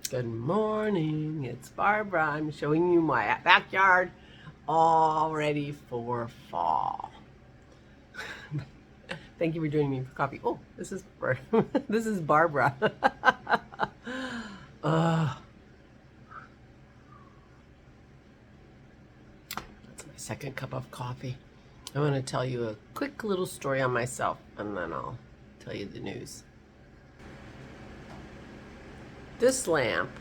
Good morning, it's Barbara. I'm showing you my backyard all ready for fall. Thank you for joining me for coffee. Oh, this is this is Barbara. uh, that's my second cup of coffee. I want to tell you a quick little story on myself, and then I'll tell you the news. This lamp,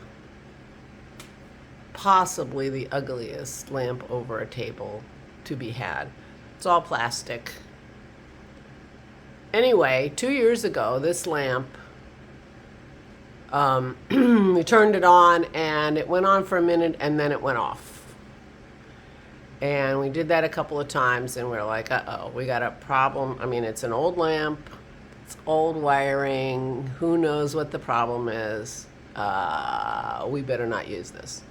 possibly the ugliest lamp over a table to be had. It's all plastic. Anyway, 2 years ago, this lamp, we turned it on and it went on for a minute and then it went off. And we did that a couple of times and we're like, uh-oh, we got a problem. I mean, it's an old lamp, it's old wiring, who knows what the problem is. We better not use this.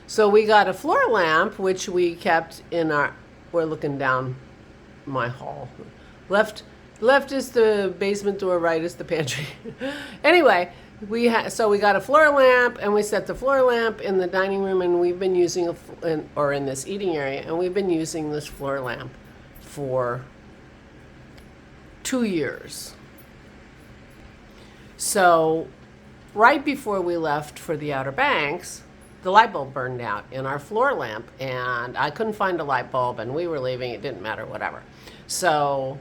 So we got a floor lamp, which we kept in we're looking down my hall. Left is the basement door, right is the pantry. Anyway, so we got a floor lamp and we set the floor lamp in the dining room, and we've been using or in this eating area, and we've been using this floor lamp for 2 years. So right before we left for the Outer Banks, the light bulb burned out in our floor lamp, and I couldn't find a light bulb, and we were leaving. It didn't matter, whatever. So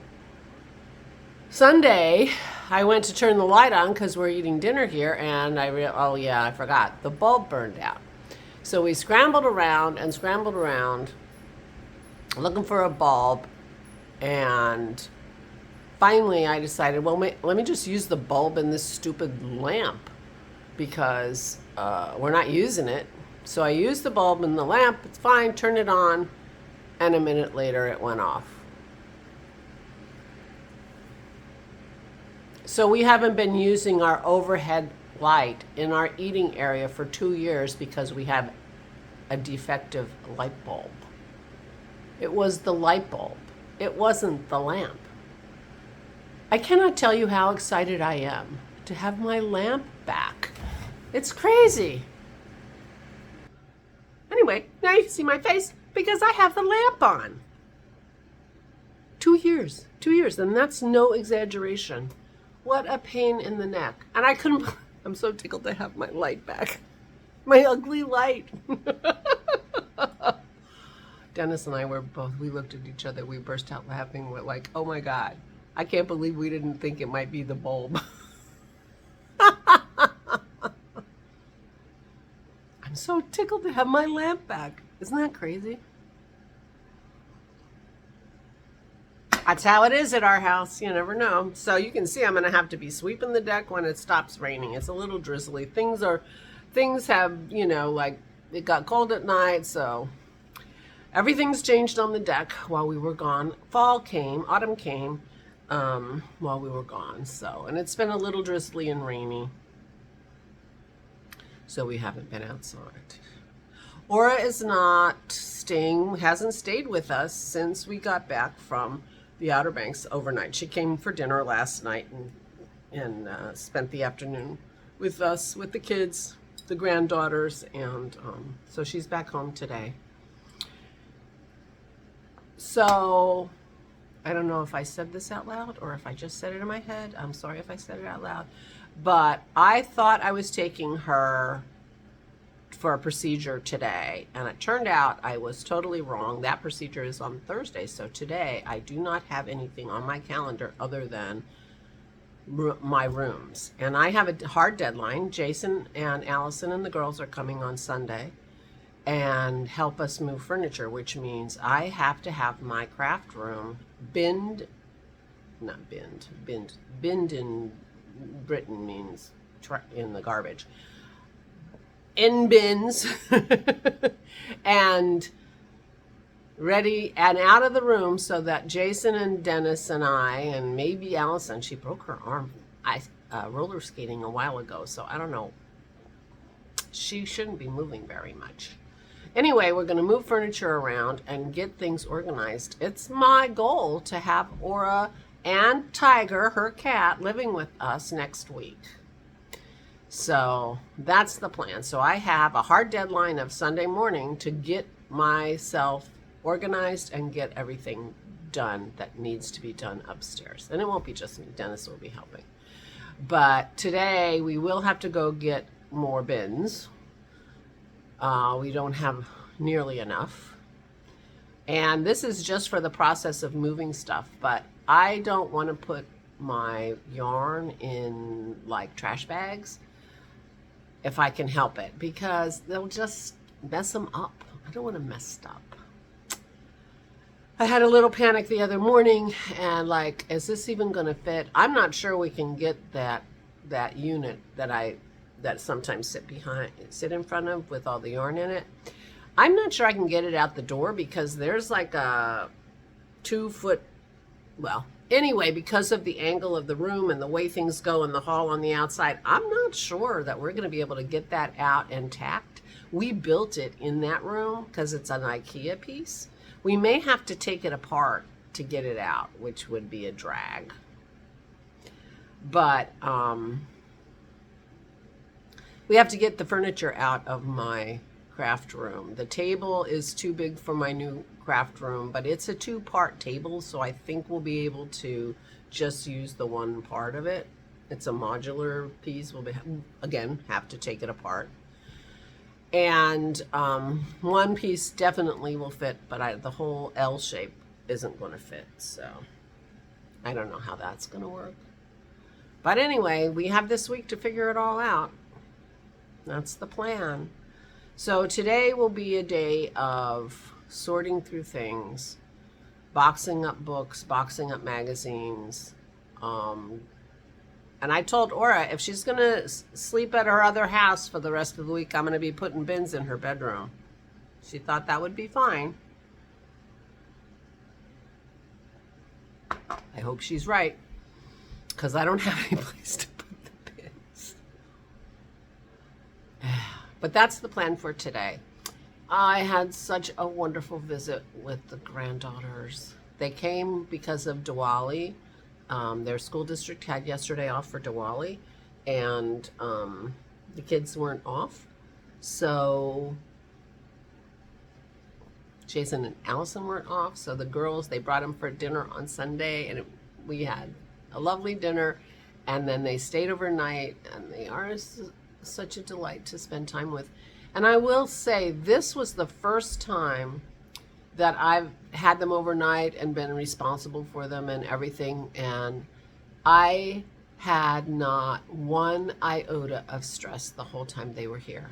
Sunday, I went to turn the light on because we're eating dinner here, and oh yeah, I forgot. The bulb burned out. So we scrambled around looking for a bulb, and finally I decided, well, let me just use the bulb in this stupid lamp, because we're not using it. So I used the bulb in the lamp, it's fine, turned it on, and a minute later it went off. So we haven't been using our overhead light in our eating area for 2 years because we have a defective light bulb. It was the light bulb. It wasn't the lamp. I cannot tell you how excited I am to have my lamp back. It's crazy. Anyway, now you can see my face because I have the lamp on. 2 years, and that's no exaggeration. What a pain in the neck. And I'm so tickled to have my light back. My ugly light. Dennis and I we looked at each other, we burst out laughing. We're like, oh my God, I can't believe we didn't think it might be the bulb. I'm so tickled to have my lamp back. Isn't that crazy? That's how it is at our house. You never know. So you can see I'm going to have to be sweeping the deck when it stops raining. It's a little drizzly. Things have, like it got cold at night. So everything's changed on the deck while we were gone. Autumn came while we were gone. So, and it's been a little drizzly and rainy. So we haven't been outside. Aura hasn't stayed with us since we got back from the Outer Banks overnight. She came for dinner last night and spent the afternoon with us, with the kids, the granddaughters, and so she's back home today. So I don't know if I said this out loud or if I just said it in my head. I'm sorry if I said it out loud. But I thought I was taking her for a procedure today, and it turned out I was totally wrong. That procedure is on Thursday, so today I do not have anything on my calendar other than my rooms. And I have a hard deadline. Jason and Allison and the girls are coming on Sunday and help us move furniture, which means I have to have my craft room binned in Britain means in the garbage, in bins, and ready and out of the room so that Jason and Dennis and I, and maybe Allison, she broke her arm roller skating a while ago, so I don't know. She shouldn't be moving very much. Anyway, we're going to move furniture around and get things organized. It's my goal to have Aura and Tiger, her cat, living with us next week. So that's the plan. So I have a hard deadline of Sunday morning to get myself organized and get everything done that needs to be done upstairs. And it won't be just me. Dennis will be helping. But today we will have to go get more bins. We don't have nearly enough. And this is just for the process of moving stuff. But I don't want to put my yarn in like trash bags if I can help it, because they'll just mess them up. I don't want to mess stuff. I had a little panic the other morning and like, is this even going to fit? I'm not sure we can get that unit that sometimes sit in front of with all the yarn in it. I'm not sure I can get it out the door because there's like a 2 foot, well, anyway, because of the angle of the room and the way things go in the hall on the outside, I'm not sure that we're going to be able to get that out intact. We built it in that room because it's an IKEA piece. We may have to take it apart to get it out, which would be a drag. But we have to get the furniture out of my craft room. The table is too big for my new craft room, but it's a 2-part table, so I think we'll be able to just use the one part of it. It's a modular piece. We'll again have to take it apart. And one piece definitely will fit, but the whole L shape isn't going to fit. So I don't know how that's going to work. But anyway, we have this week to figure it all out. That's the plan. So today will be a day of sorting through things, boxing up books, boxing up magazines. And I told Aura if she's going to sleep at her other house for the rest of the week, I'm going to be putting bins in her bedroom. She thought that would be fine. I hope she's right, because I don't have any place to put the bins. But that's the plan for today. I had such a wonderful visit with the granddaughters. They came because of Diwali. Their school district had yesterday off for Diwali, and the kids weren't off. So Jason and Allison weren't off. So the girls, they brought them for dinner on Sunday, and we had a lovely dinner. And then they stayed overnight, and they are such a delight to spend time with. And I will say, this was the first time that I've had them overnight and been responsible for them and everything. And I had not one iota of stress the whole time they were here.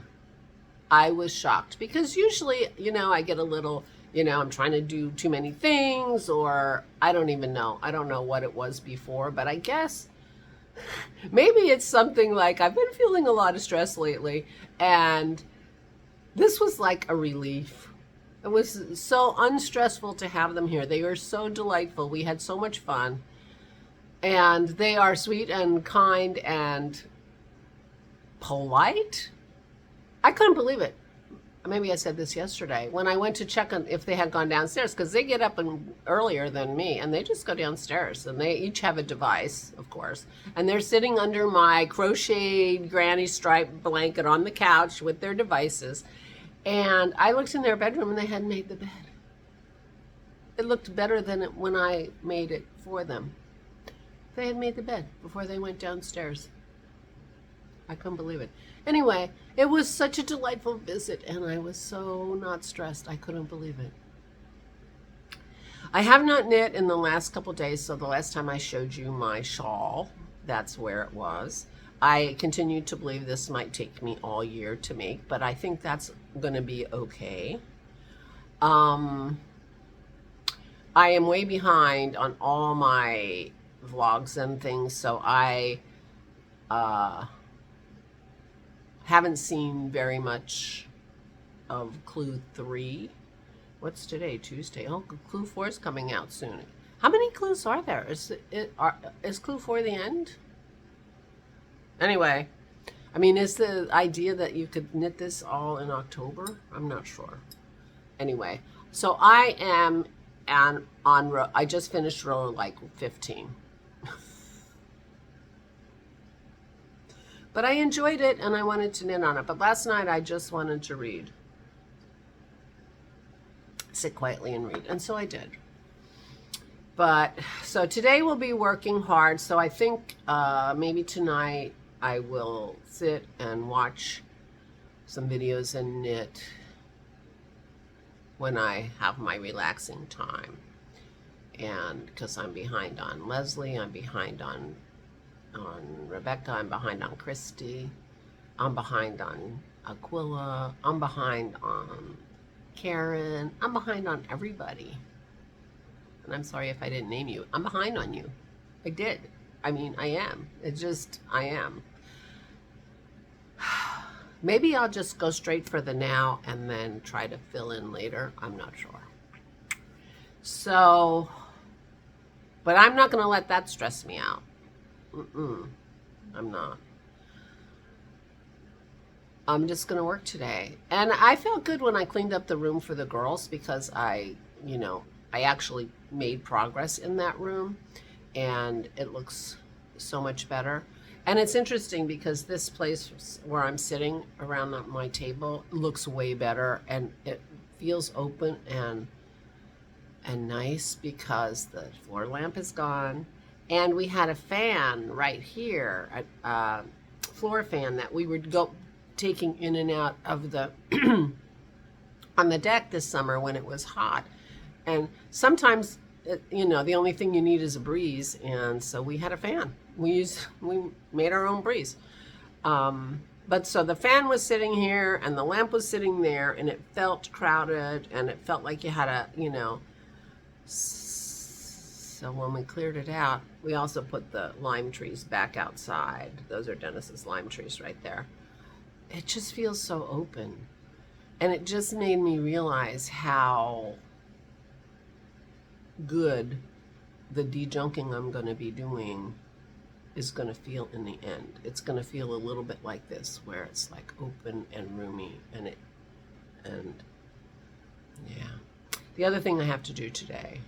I was shocked because usually, I get a little, I'm trying to do too many things, or I don't even know. I don't know what it was before, but I guess maybe it's something like I've been feeling a lot of stress lately, and this was like a relief. It was so unstressful to have them here. They were so delightful. We had so much fun. And they are sweet and kind and polite. I couldn't believe it. Maybe I said this yesterday. When I went to check on if they had gone downstairs, because they get up earlier than me, and they just go downstairs. And they each have a device, of course. And they're sitting under my crocheted granny stripe blanket on the couch with their devices. And I looked in their bedroom, and they hadn't made the bed. It looked better than when I made it for them. They had made the bed before they went downstairs. I couldn't believe it. Anyway, it was such a delightful visit, and I was so not stressed. I couldn't believe it. I have not knit in the last couple days, so the last time I showed you my shawl, that's where it was. I continue to believe this might take me all year to make, but I think that's going to be okay. I am way behind on all my vlogs and things, so I haven't seen very much of Clue 3. What's today? Tuesday. Oh, Clue 4 is coming out soon. How many clues are there? Is Clue 4 the end? Anyway, I mean, is the idea that you could knit this all in October? I'm not sure. Anyway, so I am on row. I just finished row like 15. But I enjoyed it and I wanted to knit on it. But last night I just wanted to read. Sit quietly and read. And so I did. But so today we'll be working hard. So I think maybe tonight I will sit and watch some videos and knit when I have my relaxing time. And because I'm behind on Leslie, I'm behind on Rebecca, I'm behind on Christy, I'm behind on Aquila, I'm behind on Karen, I'm behind on everybody. And I'm sorry if I didn't name you. I'm behind on you. I did. I mean, I am. It's just, I am. Maybe I'll just go straight for the now and then try to fill in later. I'm not sure. So, but I'm not going to let that stress me out. I'm not. I'm just going to work today. And I felt good when I cleaned up the room for the girls because I actually made progress in that room and it looks so much better. And it's interesting because this place where I'm sitting around my table looks way better and it feels open and nice because the floor lamp is gone. And we had a fan right here, a floor fan that we would go taking in and out of the on the deck this summer when it was hot. And sometimes, the only thing you need is a breeze. And so we had a fan. We made our own breeze. But so the fan was sitting here and the lamp was sitting there and it felt crowded and it felt like you had a, so when we cleared it out, we also put the lime trees back outside. Those are Dennis's lime trees right there. It just feels so open. And it just made me realize how good the de-junking I'm going to be doing is going to feel in the end. It's going to feel a little bit like this, where it's like open and roomy, and yeah. The other thing I have to do today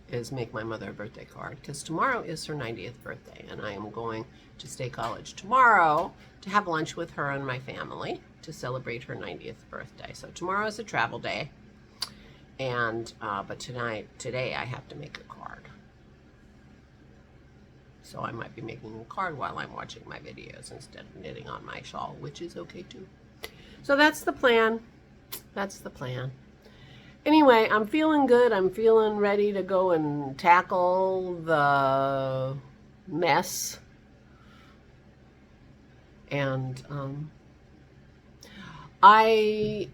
is make my mother a birthday card, because tomorrow is her 90th birthday, and I am going to State College tomorrow to have lunch with her and my family to celebrate her 90th birthday. So tomorrow is a travel day, and but today I have to make a card. So I might be making a card while I'm watching my videos instead of knitting on my shawl, which is okay too. So that's the plan. That's the plan. Anyway, I'm feeling good. I'm feeling ready to go and tackle the mess. And I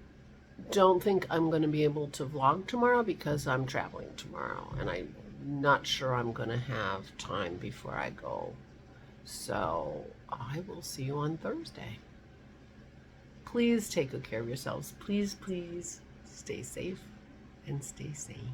don't think I'm going to be able to vlog tomorrow because I'm traveling tomorrow. And I'm not sure I'm going to have time before I go. So I will see you on Thursday. Please take good care of yourselves. Please, please stay safe and stay sane.